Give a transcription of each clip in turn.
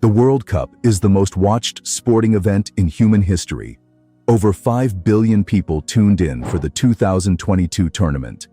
The World Cup is the most watched sporting event in human history. Over 5 billion people tuned in for the 2022 tournament.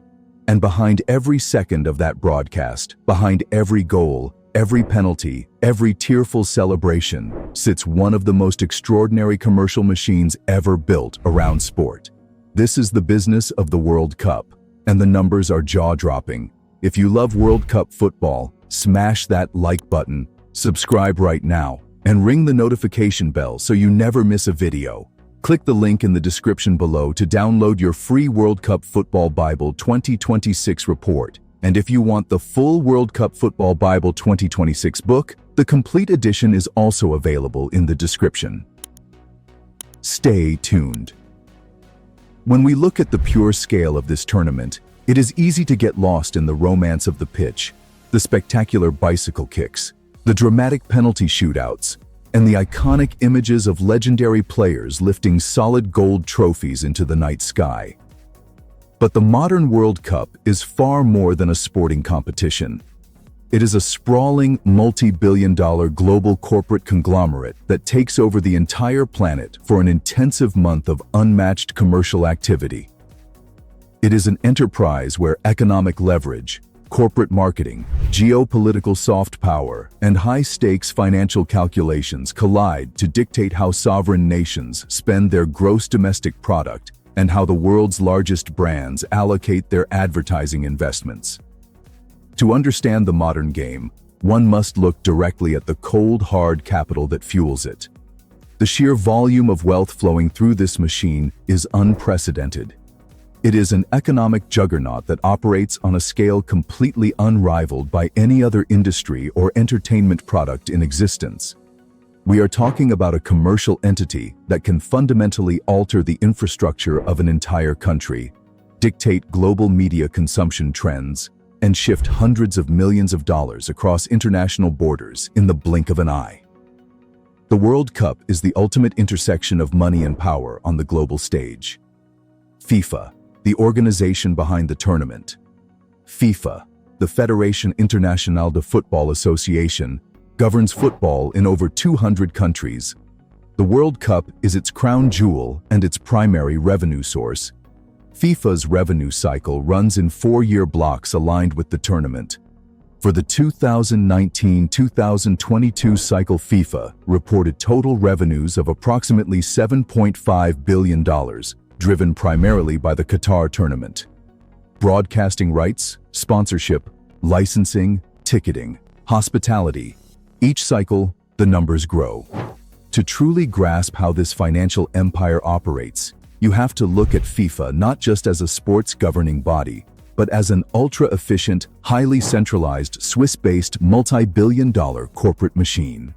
And behind every second of that broadcast, behind every goal, every penalty, every tearful celebration, sits one of the most extraordinary commercial machines ever built around sport. This is the business of the World Cup, and the numbers are jaw-dropping. If you love World Cup football, smash that like button, subscribe right now, and ring the notification bell so you never miss a video. Click the link in the description below to download your free World Cup Football Bible 2026 report. And if you want the full World Cup Football Bible 2026 book, the complete edition is also available in the description. Stay tuned. When we look at the pure scale of this tournament, it is easy to get lost in the romance of the pitch, the spectacular bicycle kicks, the dramatic penalty shootouts, and the iconic images of legendary players lifting solid gold trophies into the night sky. But the modern World Cup is far more than a sporting competition. It is a sprawling, multi-billion-dollar global corporate conglomerate that takes over the entire planet for an intensive month of unmatched commercial activity. It is an enterprise where economic leverage, corporate marketing, geopolitical soft power, and high-stakes financial calculations collide to dictate how sovereign nations spend their gross domestic product and how the world's largest brands allocate their advertising investments. To understand the modern game, one must look directly at the cold, hard capital that fuels it. The sheer volume of wealth flowing through this machine is unprecedented. It is an economic juggernaut that operates on a scale completely unrivaled by any other industry or entertainment product in existence. We are talking about a commercial entity that can fundamentally alter the infrastructure of an entire country, dictate global media consumption trends, and shift hundreds of millions of dollars across international borders in the blink of an eye. The World Cup is the ultimate intersection of money and power on the global stage. FIFA, the organization behind the tournament. FIFA, the Fédération Internationale de Football Association, governs football in over 200 countries. The World Cup is its crown jewel and its primary revenue source. FIFA's revenue cycle runs in 4-year blocks aligned with the tournament. For the 2019-2022 cycle, FIFA reported total revenues of approximately $7.5 billion, driven primarily by the Qatar tournament. Broadcasting rights, sponsorship, licensing, ticketing, hospitality. Each cycle, the numbers grow. To truly grasp how this financial empire operates, you have to look at FIFA not just as a sports governing body, but as an ultra-efficient, highly centralized, Swiss-based, multi-billion-dollar corporate machine.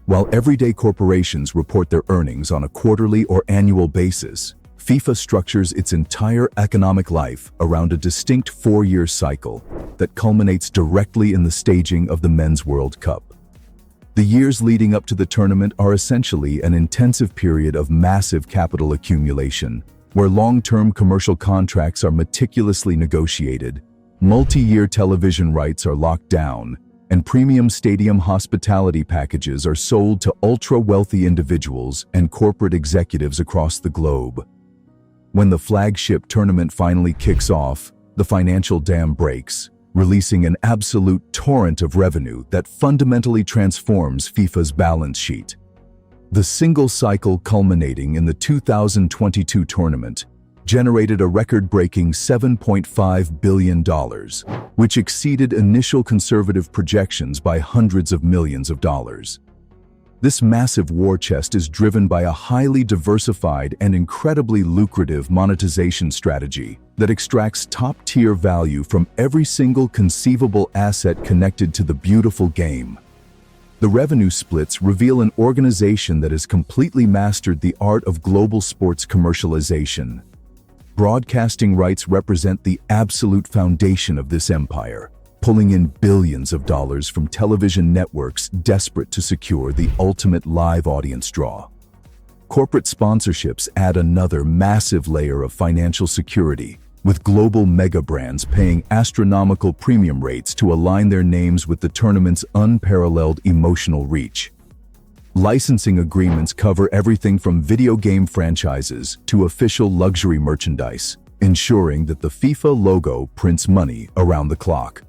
While everyday corporations report their earnings on a quarterly or annual basis, FIFA structures its entire economic life around a distinct 4-year cycle that culminates directly in the staging of the Men's World Cup. The years leading up to the tournament are essentially an intensive period of massive capital accumulation, where long-term commercial contracts are meticulously negotiated, multi-year television rights are locked down, and premium stadium hospitality packages are sold to ultra-wealthy individuals and corporate executives across the globe. When the flagship tournament finally kicks off, the financial dam breaks, releasing an absolute torrent of revenue that fundamentally transforms FIFA's balance sheet. The single cycle culminating in the 2022 tournament generated a record-breaking $7.5 billion, which exceeded initial conservative projections by hundreds of millions of dollars. This massive war chest is driven by a highly diversified and incredibly lucrative monetization strategy that extracts top-tier value from every single conceivable asset connected to the beautiful game. The revenue splits reveal an organization that has completely mastered the art of global sports commercialization. Broadcasting rights represent the absolute foundation of this empire, pulling in billions of dollars from television networks desperate to secure the ultimate live audience draw. Corporate sponsorships add another massive layer of financial security, with global mega brands paying astronomical premium rates to align their names with the tournament's unparalleled emotional reach. Licensing agreements cover everything from video game franchises to official luxury merchandise, ensuring that the FIFA logo prints money around the clock.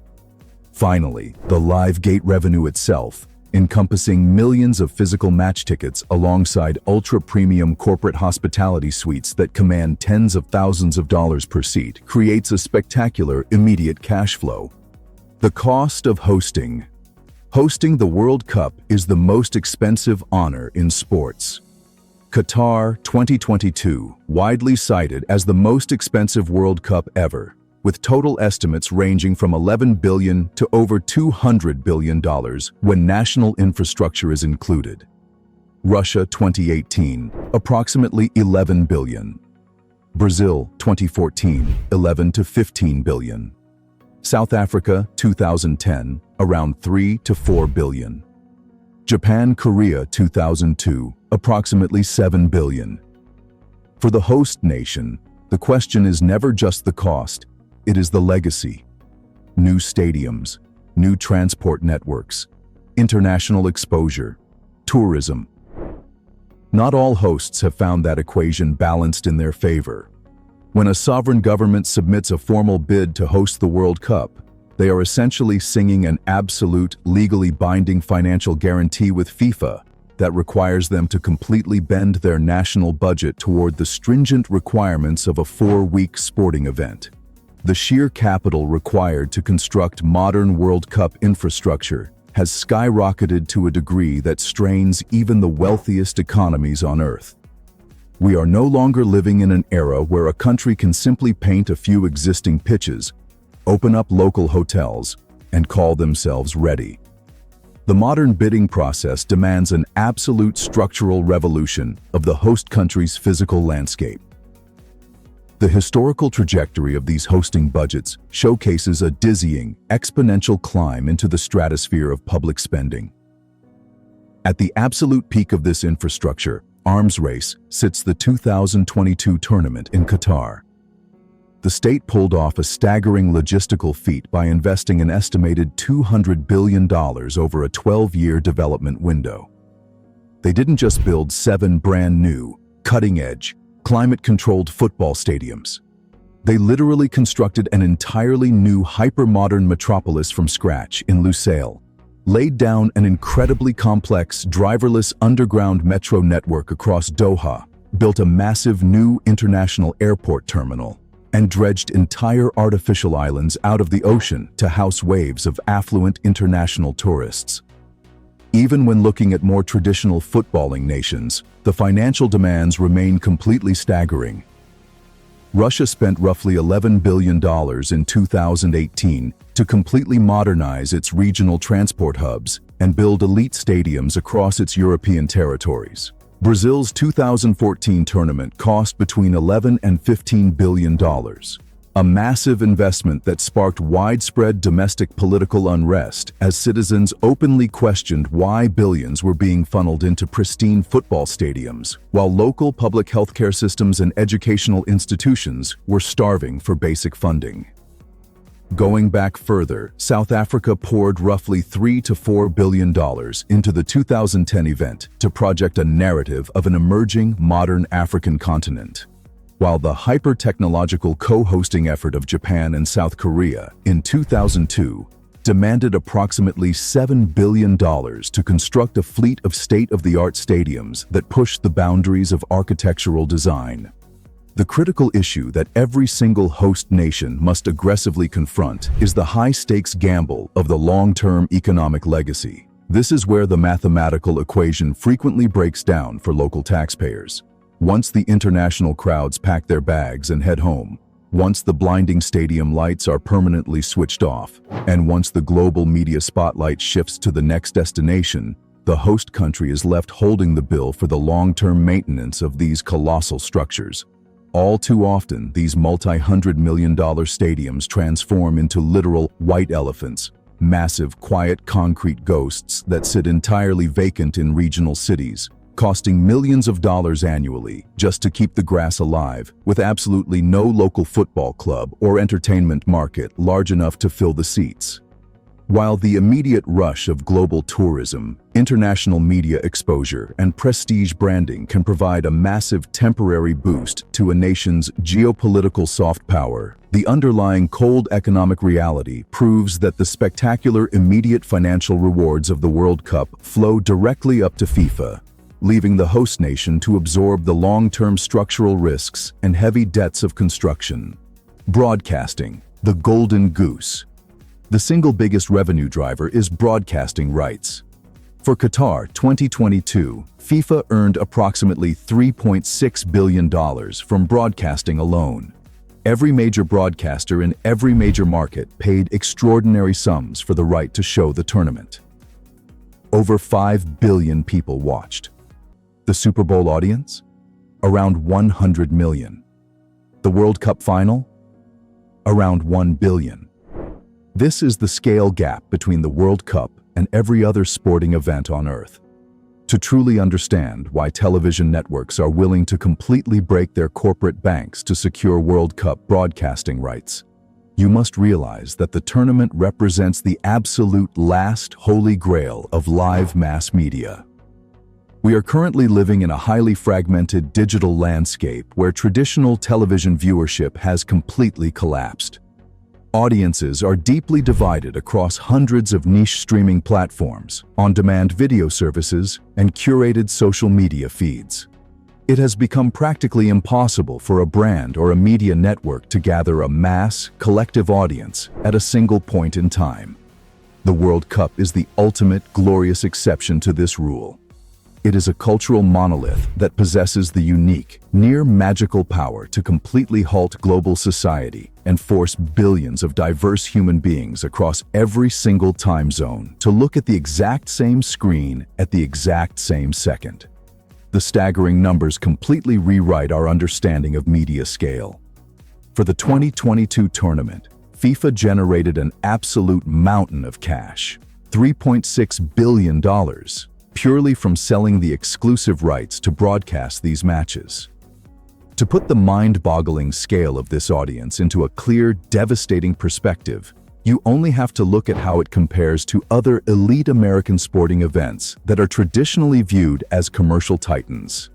Finally, the live gate revenue itself, encompassing millions of physical match tickets alongside ultra-premium corporate hospitality suites that command tens of thousands of dollars per seat, creates a spectacular immediate cash flow. The cost of hosting. Hosting the World Cup is the most expensive honor in sports. Qatar 2022, widely cited as the most expensive World Cup ever, with total estimates ranging from $11 billion to over $200 billion when national infrastructure is included. Russia 2018, approximately $11 billion. Brazil 2014, $11 to $15 billion. South Africa 2010, around $3 to $4 billion. Japan Korea 2002, approximately $7 billion. For the host nation, the question is never just the cost, it is the legacy. New stadiums, new transport networks, international exposure, tourism. Not all hosts have found that equation balanced in their favor. When a sovereign government submits a formal bid to host the World Cup, they are essentially singing an absolute, legally binding financial guarantee with FIFA that requires them to completely bend their national budget toward the stringent requirements of a 4-week sporting event. The sheer capital required to construct modern World Cup infrastructure has skyrocketed to a degree that strains even the wealthiest economies on Earth. We are no longer living in an era where a country can simply paint a few existing pitches, open up local hotels, and call themselves ready. The modern bidding process demands an absolute structural revolution of the host country's physical landscape. The historical trajectory of these hosting budgets showcases a dizzying, exponential climb into the stratosphere of public spending. At the absolute peak of this infrastructure, arms race, sits the 2022 tournament in Qatar. The state pulled off a staggering logistical feat by investing an estimated $200 billion over a 12-year development window. They didn't just build 7 brand new, cutting-edge, climate-controlled football stadiums. They literally constructed an entirely new hyper-modern metropolis from scratch in Lusail, laid down an incredibly complex driverless underground metro network across Doha, built a massive new international airport terminal, and dredged entire artificial islands out of the ocean to house waves of affluent international tourists. Even when looking at more traditional footballing nations, the financial demands remain completely staggering. Russia spent roughly $11 billion in 2018 to completely modernize its regional transport hubs and build elite stadiums across its European territories. Brazil's 2014 tournament cost between $11 and $15 billion, a massive investment that sparked widespread domestic political unrest as citizens openly questioned why billions were being funneled into pristine football stadiums, while local public healthcare systems and educational institutions were starving for basic funding. Going back further, South Africa poured roughly $3 to $4 billion into the 2010 event to project a narrative of an emerging modern African continent, while the hyper-technological co-hosting effort of Japan and South Korea in 2002 demanded approximately $7 billion to construct a fleet of state-of-the-art stadiums that pushed the boundaries of architectural design. The critical issue that every single host nation must aggressively confront is the high-stakes gamble of the long-term economic legacy. This is where the mathematical equation frequently breaks down for local taxpayers. Once the international crowds pack their bags and head home, once the blinding stadium lights are permanently switched off, and once the global media spotlight shifts to the next destination, the host country is left holding the bill for the long-term maintenance of these colossal structures. All too often, these multi-hundred-million-dollar stadiums transform into literal white elephants, massive, quiet concrete ghosts that sit entirely vacant in regional cities, costing millions of dollars annually just to keep the grass alive, with absolutely no local football club or entertainment market large enough to fill the seats. While the immediate rush of global tourism, international media exposure, and prestige branding can provide a massive temporary boost to a nation's geopolitical soft power, the underlying cold economic reality proves that the spectacular immediate financial rewards of the World Cup flow directly up to FIFA, leaving the host nation to absorb the long-term structural risks and heavy debts of construction. Broadcasting, the golden goose. The single biggest revenue driver is broadcasting rights. For Qatar 2022, FIFA earned approximately $3.6 billion from broadcasting alone. Every major broadcaster in every major market paid extraordinary sums for the right to show the tournament. Over 5 billion people watched. The Super Bowl audience? Around 100 million. The World Cup final? Around 1 billion. This is the scale gap between the World Cup and every other sporting event on Earth. To truly understand why television networks are willing to completely break their corporate banks to secure World Cup broadcasting rights, you must realize that the tournament represents the absolute last holy grail of live mass media. We are currently living in a highly fragmented digital landscape where traditional television viewership has completely collapsed. Audiences are deeply divided across hundreds of niche streaming platforms, on-demand video services, and curated social media feeds. It has become practically impossible for a brand or a media network to gather a mass, collective audience at a single point in time. The World Cup is the ultimate glorious exception to this rule. It is a cultural monolith that possesses the unique, near-magical power to completely halt global society and force billions of diverse human beings across every single time zone to look at the exact same screen at the exact same second. The staggering numbers completely rewrite our understanding of media scale. For the 2022 tournament, FIFA generated an absolute mountain of cash, $3.6 billion, purely from selling the exclusive rights to broadcast these matches. To put the mind-boggling scale of this audience into a clear, devastating perspective, you only have to look at how it compares to other elite American sporting events that are traditionally viewed as commercial titans.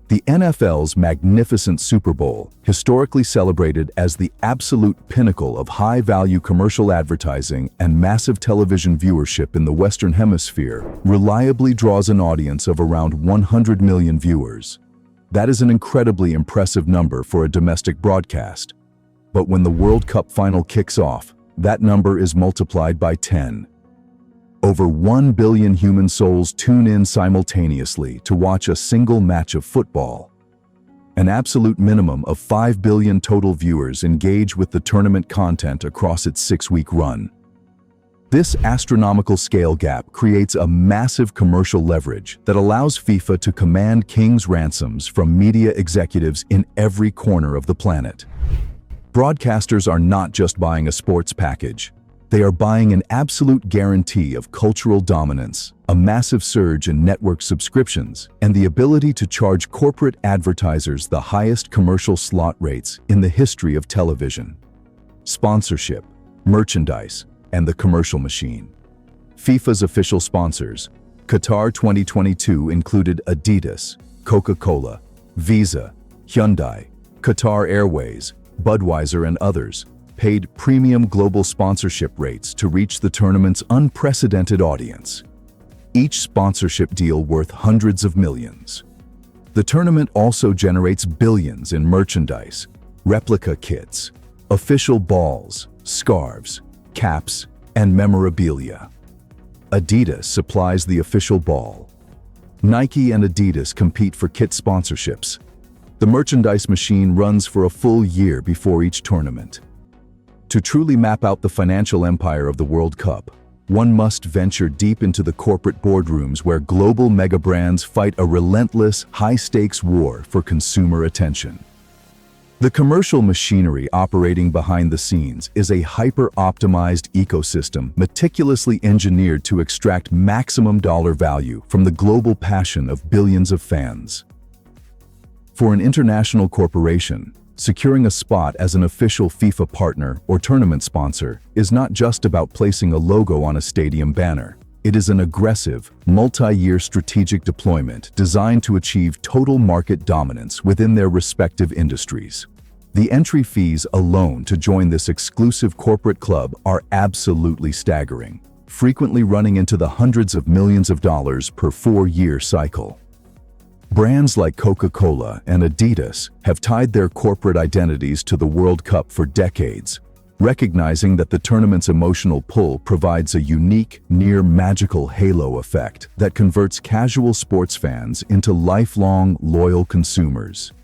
The NFL's magnificent Super Bowl, historically celebrated as the absolute pinnacle of high-value commercial advertising and massive television viewership in the Western Hemisphere, reliably draws an audience of around 100 million viewers. That is an incredibly impressive number for a domestic broadcast. But when the World Cup final kicks off, that number is multiplied by 10. Over 1 billion human souls tune in simultaneously to watch a single match of football. An absolute minimum of 5 billion total viewers engage with the tournament content across its 6-week run. This astronomical scale gap creates a massive commercial leverage that allows FIFA to command king's ransoms from media executives in every corner of the planet. Broadcasters are not just buying a sports package. They are buying an absolute guarantee of cultural dominance, a massive surge in network subscriptions, and the ability to charge corporate advertisers the highest commercial slot rates in the history of television. Sponsorship, merchandise, and the commercial machine. FIFA's official sponsors, Qatar 2022 included Adidas, Coca-Cola, Visa, Hyundai, Qatar Airways, Budweiser, and others, paid premium global sponsorship rates to reach the tournament's unprecedented audience. Each sponsorship deal worth hundreds of millions. The tournament also generates billions in merchandise, replica kits, official balls, scarves, caps, and memorabilia. Adidas supplies the official ball. Nike and Adidas compete for kit sponsorships. The merchandise machine runs for a full year before each tournament. To truly map out the financial empire of the World Cup, one must venture deep into the corporate boardrooms where global mega brands fight a relentless, high-stakes war for consumer attention. The commercial machinery operating behind the scenes is a hyper-optimized ecosystem meticulously engineered to extract maximum dollar value from the global passion of billions of fans. For an international corporation, securing a spot as an official FIFA partner or tournament sponsor is not just about placing a logo on a stadium banner. It is an aggressive, multi-year strategic deployment designed to achieve total market dominance within their respective industries. The entry fees alone to join this exclusive corporate club are absolutely staggering, frequently running into the hundreds of millions of dollars per 4-year cycle. Brands like Coca-Cola and Adidas have tied their corporate identities to the World Cup for decades, recognizing that the tournament's emotional pull provides a unique, near-magical halo effect that converts casual sports fans into lifelong, loyal consumers.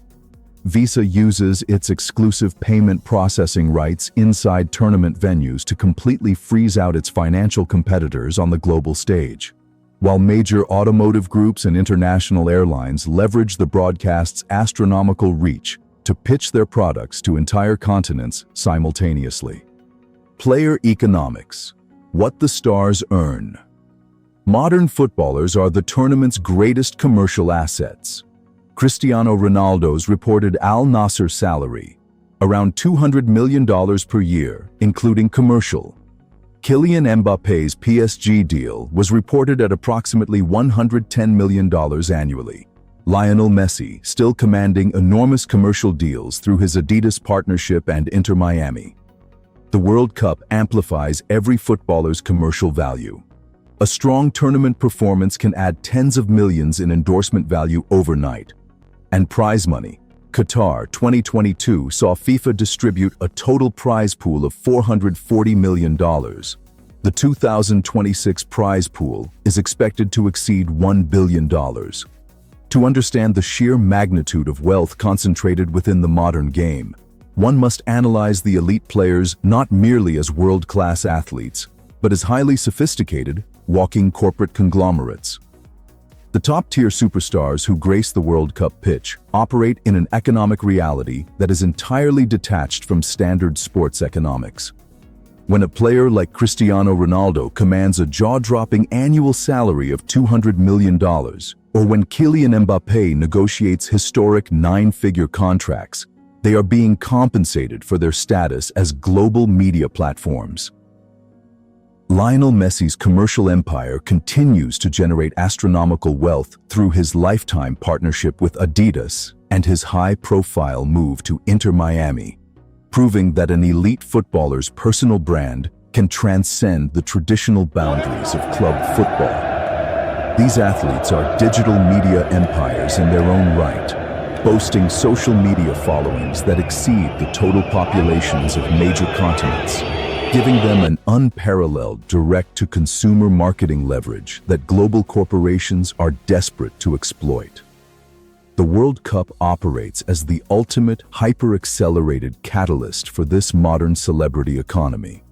Visa uses its exclusive payment processing rights inside tournament venues to completely freeze out its financial competitors on the global stage, while major automotive groups and international airlines leverage the broadcast's astronomical reach to pitch their products to entire continents simultaneously. Player economics: what the stars earn. Modern footballers are the tournament's greatest commercial assets. Cristiano Ronaldo's reported Al Nassr salary, around $200 million per year, including commercial. Kylian Mbappe's PSG deal was reported at approximately $110 million annually. Lionel Messi still commanding enormous commercial deals through his Adidas partnership and Inter Miami. The World Cup amplifies every footballer's commercial value. A strong tournament performance can add tens of millions in endorsement value overnight. And prize money. Qatar 2022 saw FIFA distribute a total prize pool of $440 million. The 2026 prize pool is expected to exceed $1 billion. To understand the sheer magnitude of wealth concentrated within the modern game, one must analyze the elite players not merely as world-class athletes, but as highly sophisticated, walking corporate conglomerates. The top-tier superstars who grace the World Cup pitch operate in an economic reality that is entirely detached from standard sports economics. When a player like Cristiano Ronaldo commands a jaw-dropping annual salary of $200 million, or when Kylian Mbappé negotiates historic 9-figure contracts, they are being compensated for their status as global media platforms. Lionel Messi's commercial empire continues to generate astronomical wealth through his lifetime partnership with Adidas and his high-profile move to Inter Miami, proving that an elite footballer's personal brand can transcend the traditional boundaries of club football. These athletes are digital media empires in their own right, boasting social media followings that exceed the total populations of major continents, giving them an unparalleled direct-to-consumer marketing leverage that global corporations are desperate to exploit. The World Cup operates as the ultimate hyper-accelerated catalyst for this modern celebrity economy.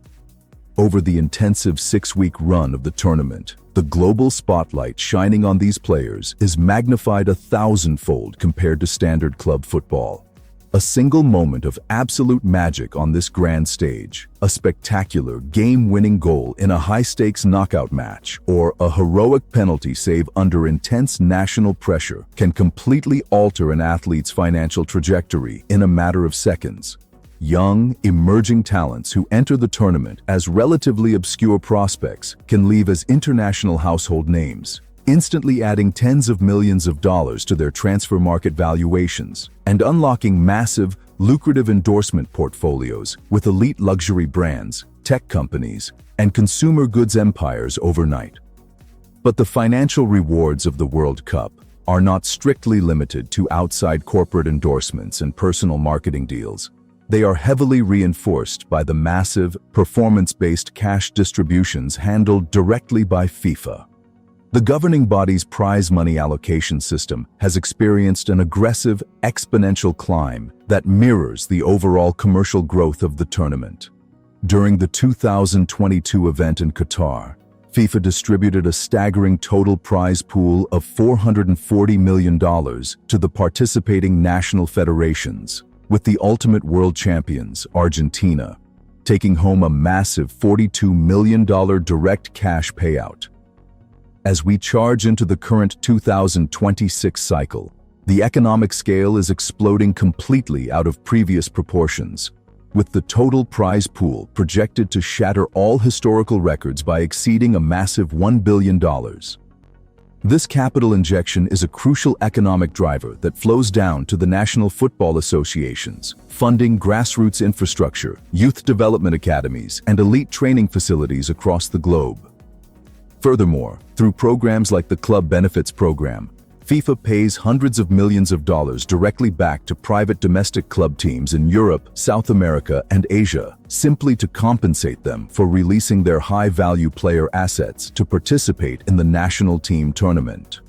Over the intensive 6-week run of the tournament, the global spotlight shining on these players is magnified 1,000-fold compared to standard club football. A single moment of absolute magic on this grand stage, a spectacular game-winning goal in a high-stakes knockout match, or a heroic penalty save under intense national pressure can completely alter an athlete's financial trajectory in a matter of seconds. Young, emerging talents who enter the tournament as relatively obscure prospects can leave as international household names, instantly adding tens of millions of dollars to their transfer market valuations and unlocking massive, lucrative endorsement portfolios with elite luxury brands, tech companies, and consumer goods empires overnight. But the financial rewards of the World Cup are not strictly limited to outside corporate endorsements and personal marketing deals. They are heavily reinforced by the massive, performance-based cash distributions handled directly by FIFA. The governing body's prize money allocation system has experienced an aggressive, exponential climb that mirrors the overall commercial growth of the tournament. During the 2022 event in Qatar, FIFA distributed a staggering total prize pool of $440 million to the participating national federations, with the ultimate world champions, Argentina, taking home a massive $42 million direct cash payout. As we charge into the current 2026 cycle, the economic scale is exploding completely out of previous proportions, with the total prize pool projected to shatter all historical records by exceeding a massive $1 billion. This capital injection is a crucial economic driver that flows down to the National Football Associations, funding grassroots infrastructure, youth development academies, and elite training facilities across the globe. Furthermore, through programs like the Club Benefits Program, FIFA pays hundreds of millions of dollars directly back to private domestic club teams in Europe, South America, and Asia, simply to compensate them for releasing their high-value player assets to participate in the national team tournament.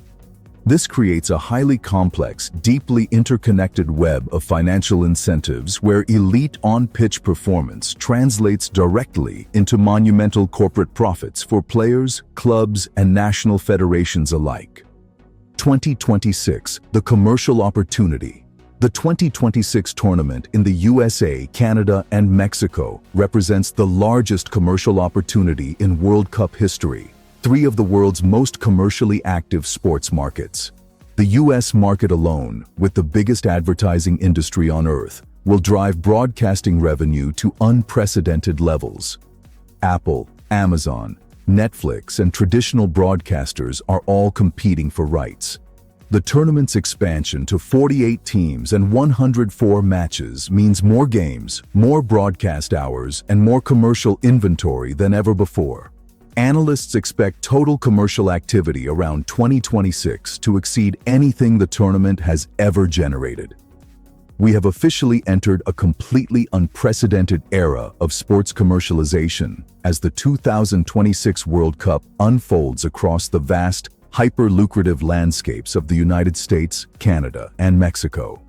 This creates a highly complex, deeply interconnected web of financial incentives where elite on-pitch performance translates directly into monumental corporate profits for players, clubs, and national federations alike. 2026, the commercial opportunity. The 2026 tournament in the USA, Canada, and Mexico represents the largest commercial opportunity in World Cup history, three of the world's most commercially active sports markets. The US market alone, with the biggest advertising industry on Earth, will drive broadcasting revenue to unprecedented levels. Apple, Amazon, Netflix, and traditional broadcasters are all competing for rights. The tournament's expansion to 48 teams and 104 matches means more games, more broadcast hours, and more commercial inventory than ever before. Analysts expect total commercial activity around 2026 to exceed anything the tournament has ever generated. We have officially entered a completely unprecedented era of sports commercialization as the 2026 World Cup unfolds across the vast, hyper-lucrative landscapes of the United States, Canada, and Mexico.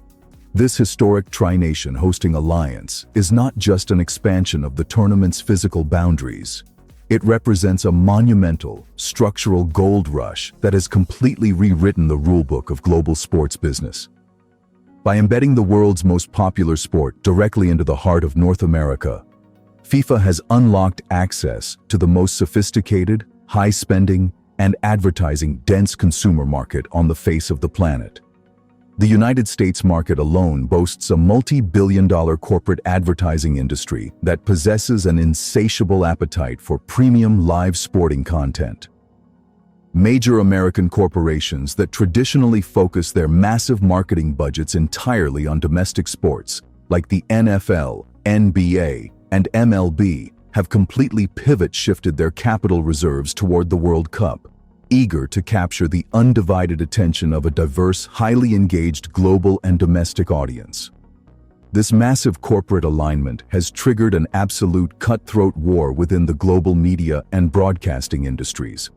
This historic tri-nation hosting alliance is not just an expansion of the tournament's physical boundaries. It represents a monumental, structural gold rush that has completely rewritten the rulebook of global sports business. By embedding the world's most popular sport directly into the heart of North America, FIFA has unlocked access to the most sophisticated, high-spending, and advertising-dense consumer market on the face of the planet. The United States market alone boasts a multi-billion-dollar corporate advertising industry that possesses an insatiable appetite for premium live sporting content. Major American corporations that traditionally focus their massive marketing budgets entirely on domestic sports, like the NFL, NBA, and MLB, have completely pivot-shifted their capital reserves toward the World Cup, eager to capture the undivided attention of a diverse, highly engaged global and domestic audience. This massive corporate alignment has triggered an absolute cutthroat war within the global media and broadcasting industries.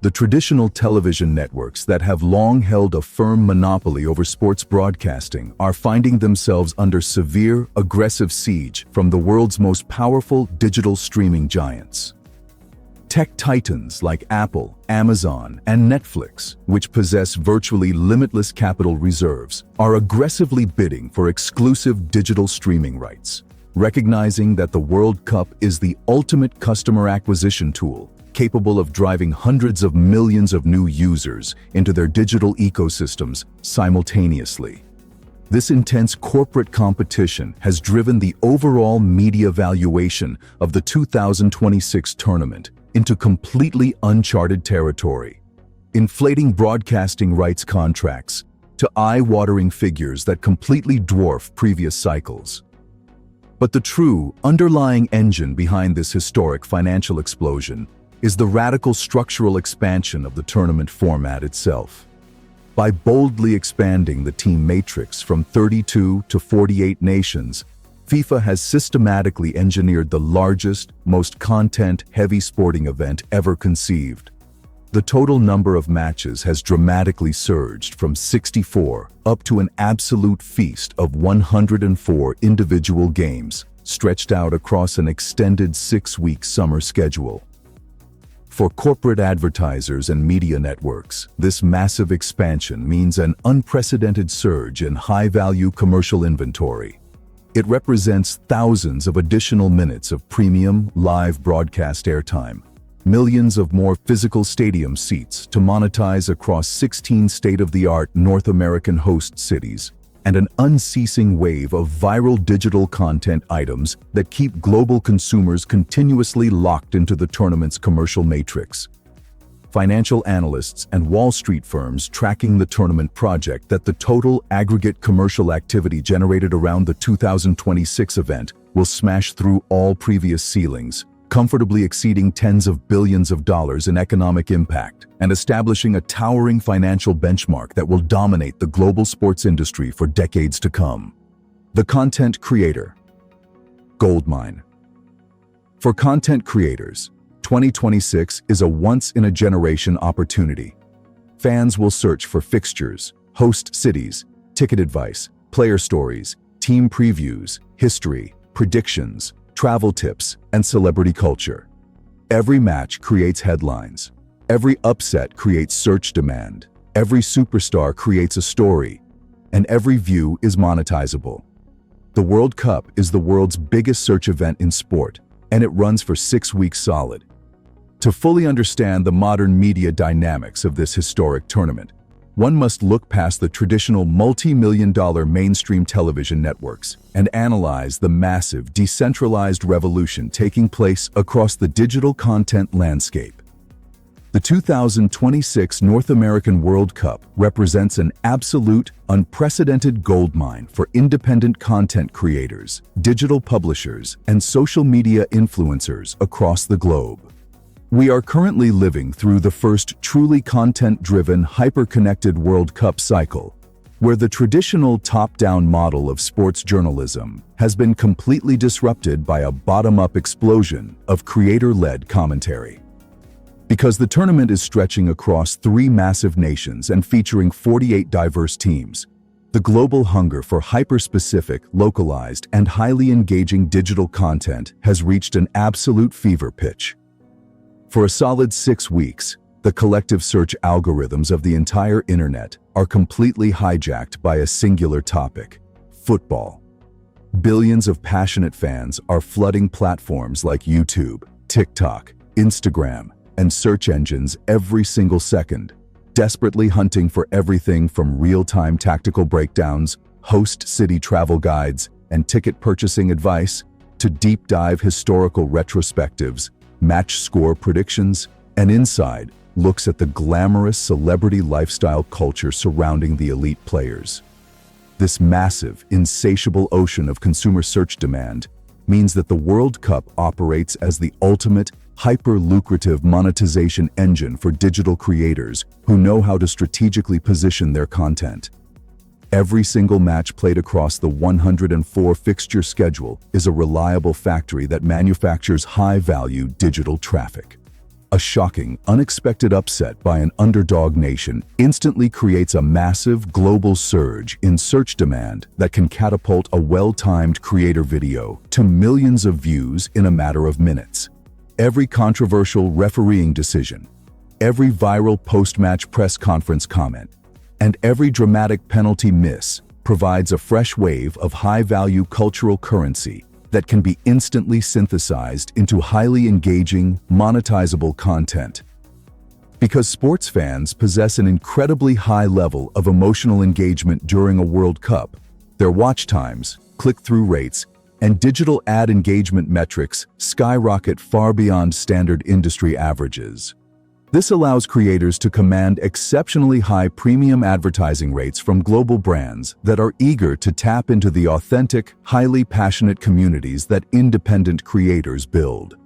The traditional television networks that have long held a firm monopoly over sports broadcasting are finding themselves under severe, aggressive siege from the world's most powerful digital streaming giants. Tech titans like Apple, Amazon, and Netflix, which possess virtually limitless capital reserves, are aggressively bidding for exclusive digital streaming rights, recognizing that the World Cup is the ultimate customer acquisition tool, capable of driving hundreds of millions of new users into their digital ecosystems simultaneously. This intense corporate competition has driven the overall media valuation of the 2026 tournament into completely uncharted territory, inflating broadcasting rights contracts to eye-watering figures that completely dwarf previous cycles. But the true, underlying engine behind this historic financial explosion is the radical structural expansion of the tournament format itself. By boldly expanding the team matrix from 32 to 48 nations, FIFA has systematically engineered the largest, most content-heavy sporting event ever conceived. The total number of matches has dramatically surged from 64 up to an absolute feast of 104 individual games, stretched out across an extended 6-week summer schedule. For corporate advertisers and media networks, this massive expansion means an unprecedented surge in high-value commercial inventory. It represents thousands of additional minutes of premium, live broadcast airtime, millions of more physical stadium seats to monetize across 16 state-of-the-art North American host cities, and an unceasing wave of viral digital content items that keep global consumers continuously locked into the tournament's commercial matrix. Financial analysts and Wall Street firms tracking the tournament project that the total aggregate commercial activity generated around the 2026 event will smash through all previous ceilings, comfortably exceeding tens of billions of dollars in economic impact and establishing a towering financial benchmark that will dominate the global sports industry for decades to come. The content creator. Goldmine. For content creators, 2026 is a once-in-a-generation opportunity. Fans will search for fixtures, host cities, ticket advice, player stories, team previews, history, predictions, travel tips, and celebrity culture. Every match creates headlines. Every upset creates search demand. Every superstar creates a story. And every view is monetizable. The World Cup is the world's biggest search event in sport, and it runs for 6 weeks solid. To fully understand the modern media dynamics of this historic tournament, one must look past the traditional multi-million-dollar mainstream television networks and analyze the massive, decentralized revolution taking place across the digital content landscape. The 2026 North American World Cup represents an absolute, unprecedented goldmine for independent content creators, digital publishers, and social media influencers across the globe. We are currently living through the first truly content-driven, hyper-connected World Cup cycle, where the traditional top-down model of sports journalism has been completely disrupted by a bottom-up explosion of creator-led commentary. Because the tournament is stretching across 3 massive nations and featuring 48 diverse teams, the global hunger for hyper-specific, localized, and highly engaging digital content has reached an absolute fever pitch. For a solid 6 weeks, the collective search algorithms of the entire internet are completely hijacked by a singular topic: football. Billions of passionate fans are flooding platforms like YouTube, TikTok, Instagram, and search engines every single second, desperately hunting for everything from real-time tactical breakdowns, host city travel guides, and ticket purchasing advice, to deep-dive historical retrospectives, match score predictions, and inside looks at the glamorous celebrity lifestyle culture surrounding the elite players. This massive, insatiable ocean of consumer search demand means that the World Cup operates as the ultimate, hyper-lucrative monetization engine for digital creators who know how to strategically position their content. Every single match played across the 104 fixture schedule is a reliable factory that manufactures high-value digital traffic. A shocking, unexpected upset by an underdog nation instantly creates a massive global surge in search demand that can catapult a well-timed creator video to millions of views in a matter of minutes. Every controversial refereeing decision, every viral post-match press conference comment, and every dramatic penalty miss provides a fresh wave of high-value cultural currency that can be instantly synthesized into highly engaging, monetizable content. Because sports fans possess an incredibly high level of emotional engagement during a World Cup, their watch times, click-through rates, and digital ad engagement metrics skyrocket far beyond standard industry averages. This allows creators to command exceptionally high premium advertising rates from global brands that are eager to tap into the authentic, highly passionate communities that independent creators build.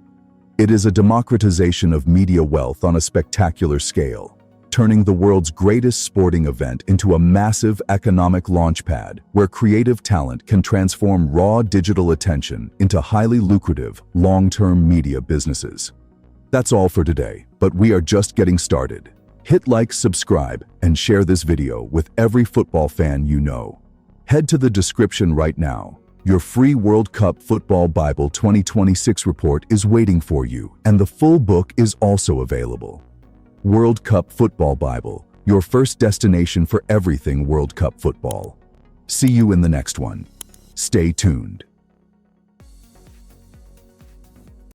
It is a democratization of media wealth on a spectacular scale, turning the world's greatest sporting event into a massive economic launchpad where creative talent can transform raw digital attention into highly lucrative, long-term media businesses. That's all for today, but we are just getting started. Hit like, subscribe, and share this video with every football fan you know. Head to the description right now, Your free World Cup Football Bible 2026 report is waiting for you, and the full book is also available. World Cup Football Bible, your first destination for everything World Cup football. See you in the next one. Stay tuned.